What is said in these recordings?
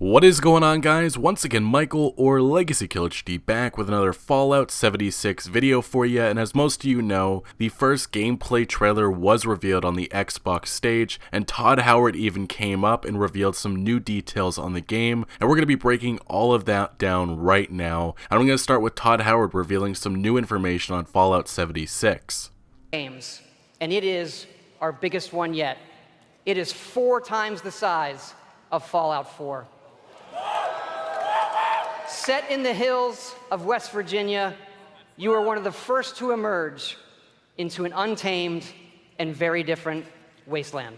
What is going on, guys? Once again, Michael or Legacy Killer HD back with another Fallout 76 video for you, and as most of you know, the first gameplay trailer was revealed on the Xbox stage, and Todd Howard even came up and revealed some new details on the game, and we're going to be breaking all of that down right now. And I'm going to start with Todd Howard revealing some new information on Fallout 76. Games, and it is our biggest one yet. It is 4 times the size of Fallout 4. Set in the hills of West Virginia, you are one of the first to emerge into an untamed and very different wasteland.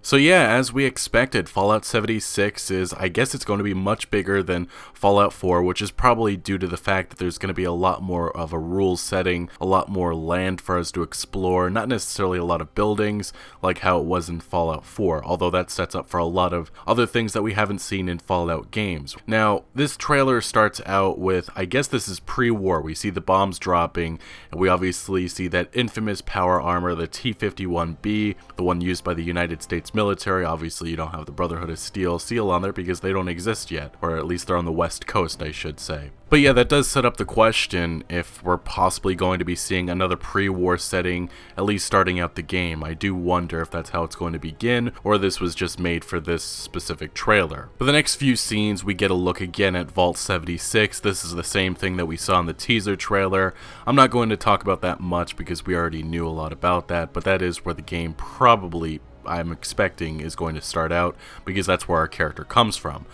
So yeah, as we expected, Fallout 76 I guess it's going to be much bigger than Fallout 4, which is probably due to the fact that there's going to be a lot more of a rules setting, a lot more land for us to explore, not necessarily a lot of buildings like how it was in Fallout 4, although that sets up for a lot of other things that we haven't seen in Fallout games. Now, this trailer starts out with, I guess this is pre-war, we see the bombs dropping, and we obviously see that infamous power armor, the T-51B, the one used by the United States military. Obviously you don't have the Brotherhood of Steel seal on there because they don't exist yet, or at least they're on the West Coast, I should say. But yeah, that does set up the question if we're possibly going to be seeing another pre-war setting, at least starting out the game. I do wonder if that's how it's going to begin, or this was just made for this specific trailer. For the next few scenes, we get a look again at Vault 76. This is the same thing that we saw in the teaser trailer. I'm not going to talk about that much because we already knew a lot about that, but that is where the game probably, I'm expecting, is going to start out, because that's where our character comes from.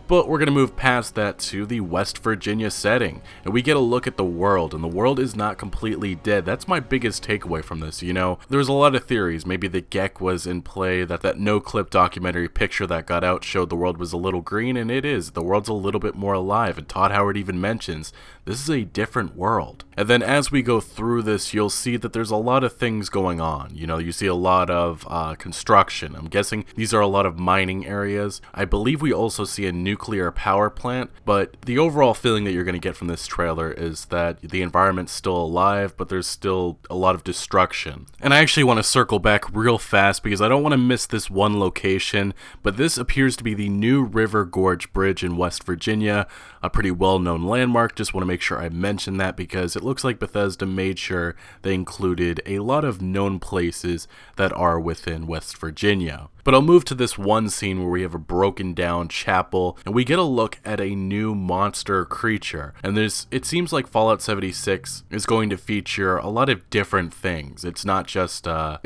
But we're going to move past that to the West Virginia setting, and we get a look at the world, and the world is not completely dead. That's my biggest takeaway from this, you know? There's a lot of theories. Maybe the Gek was in play, that no-clip documentary picture that got out showed the world was a little green, and it is. The world's a little bit more alive, and Todd Howard even mentions this is a different world. And then as we go through this, you'll see that there's a lot of things going on. You know, you see a lot of construction. I'm guessing these are a lot of mining areas. I believe we also see a nuclear power plant, but the overall feeling that you're going to get from this trailer is that the environment's still alive, but there's still a lot of destruction. And I actually want to circle back real fast because I don't want to miss this one location, but this appears to be the New River Gorge Bridge in West Virginia, a pretty well-known landmark. Just want to make sure I mention that because it looks like Bethesda made sure they included a lot of known places that are within West Virginia. But I'll move to this one scene where we have a broken down chapel and we get a look at a new monster creature. And it seems like Fallout 76 is going to feature a lot of different things. It's not just the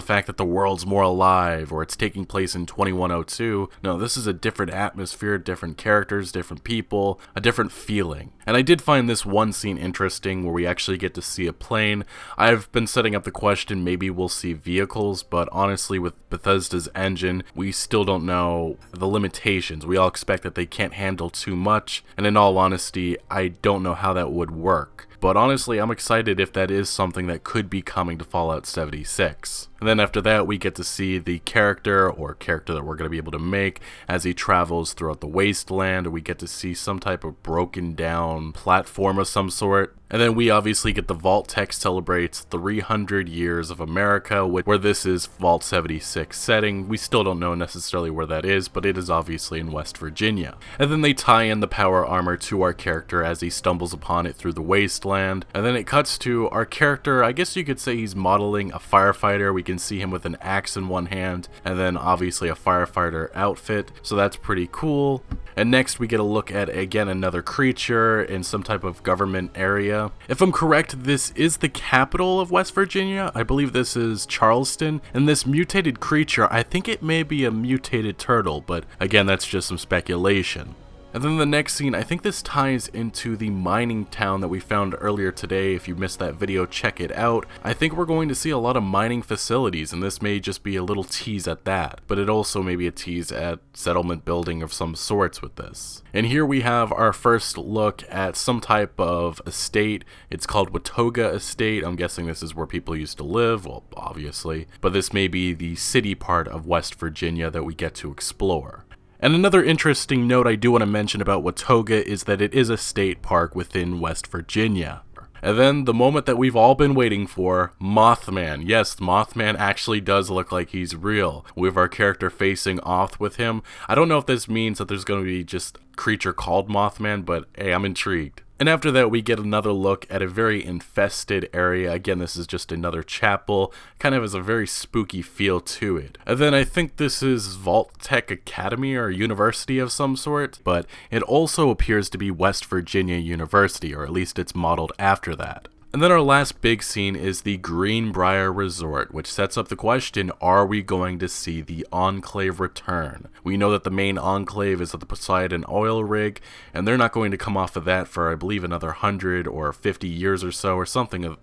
fact that the world's more alive or it's taking place in 2102. No, this is a different atmosphere, different characters, different people, a different feeling. And I did find this one scene interesting where we actually get to see a plane. I've been setting up the question maybe we'll see vehicles, but honestly with Bethesda's engine, we still don't know the limitations. We all expect that they can't handle too much, and in all honesty, I don't know how that would work. But honestly, I'm excited if that is something that could be coming to Fallout 76. And then after that, we get to see the character that we're going to be able to make as he travels throughout the wasteland. We get to see some type of broken down platform of some sort. And then we obviously get the Vault text celebrates 300 years of America, where this is Vault 76 setting. We still don't know necessarily where that is, but it is obviously in West Virginia. And then they tie in the power armor to our character as he stumbles upon it through the wasteland. And then it cuts to our character. I guess you could say he's modeling a firefighter. We can see him with an axe in one hand, and then obviously a firefighter outfit. So that's pretty cool. And next we get a look at, again, another creature in some type of government area. If I'm correct, this is the capital of West Virginia. I believe this is Charleston. And this mutated creature, I think it may be a mutated turtle, but again, that's just some speculation. And then the next scene, I think this ties into the mining town that we found earlier today. If you missed that video, check it out. I think we're going to see a lot of mining facilities, and this may just be a little tease at that, but it also may be a tease at settlement building of some sorts with this. And here we have our first look at some type of estate. It's called Watoga Estate. I'm guessing this is where people used to live, well, obviously, but this may be the city part of West Virginia that we get to explore. And another interesting note I do want to mention about Watoga is that it is a state park within West Virginia. And then the moment that we've all been waiting for, Mothman. Yes, Mothman actually does look like he's real. We have our character facing off with him. I don't know if this means that there's going to be just a creature called Mothman, but hey, I'm intrigued. And after that, we get another look at a very infested area. Again, this is just another chapel, kind of has a very spooky feel to it. And then I think this is Vault Tech Academy or University of some sort, but it also appears to be West Virginia University, or at least it's modeled after that. And then our last big scene is the Greenbrier Resort, which sets up the question, are we going to see the Enclave return? We know that the main Enclave is at the Poseidon oil rig, and they're not going to come off of that for, I believe, another 100 or 50 years or so, or something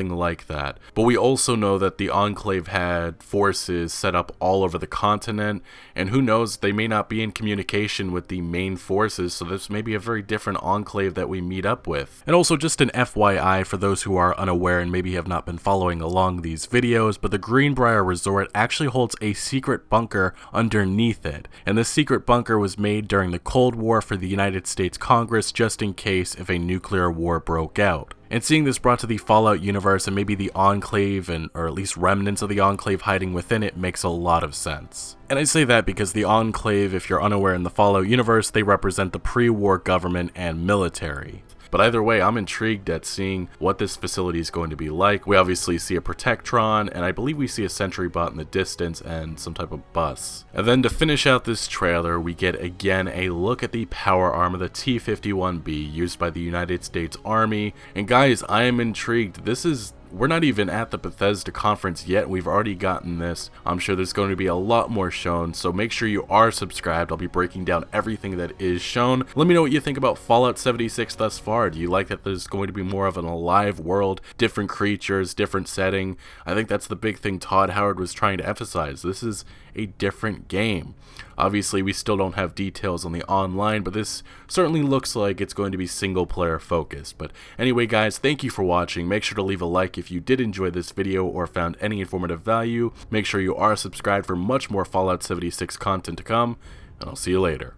like that. But we also know that the Enclave had forces set up all over the continent, and who knows, they may not be in communication with the main forces, so this may be a very different Enclave that we meet up with. And also just an FYI for those who are unaware and maybe have not been following along these videos, but the Greenbrier Resort actually holds a secret bunker underneath it, and this secret bunker was made during the Cold War for the United States Congress just in case if a nuclear war broke out. And seeing this brought to the Fallout universe and maybe the Enclave or at least remnants of the Enclave hiding within it makes a lot of sense. And I say that because the Enclave, if you're unaware in the Fallout universe, they represent the pre-war government and military. But either way, I'm intrigued at seeing what this facility is going to be like. We obviously see a Protectron, and I believe we see a sentry bot in the distance and some type of bus. And then to finish out this trailer, we get again a look at the power arm of the T-51B used by the United States Army. And guys, I am intrigued. We're not even at the Bethesda conference yet. We've already gotten this. I'm sure there's going to be a lot more shown, so make sure you are subscribed. I'll be breaking down everything that is shown. Let me know what you think about Fallout 76 thus far. Do you like that there's going to be more of an alive world, different creatures, different setting? I think that's the big thing Todd Howard was trying to emphasize. This is a different game. Obviously, we still don't have details on the online, but this certainly looks like it's going to be single player focused. But anyway, guys, thank you for watching. Make sure to leave a like if you did enjoy this video or found any informative value. Make sure you are subscribed for much more Fallout 76 content to come, and I'll see you later.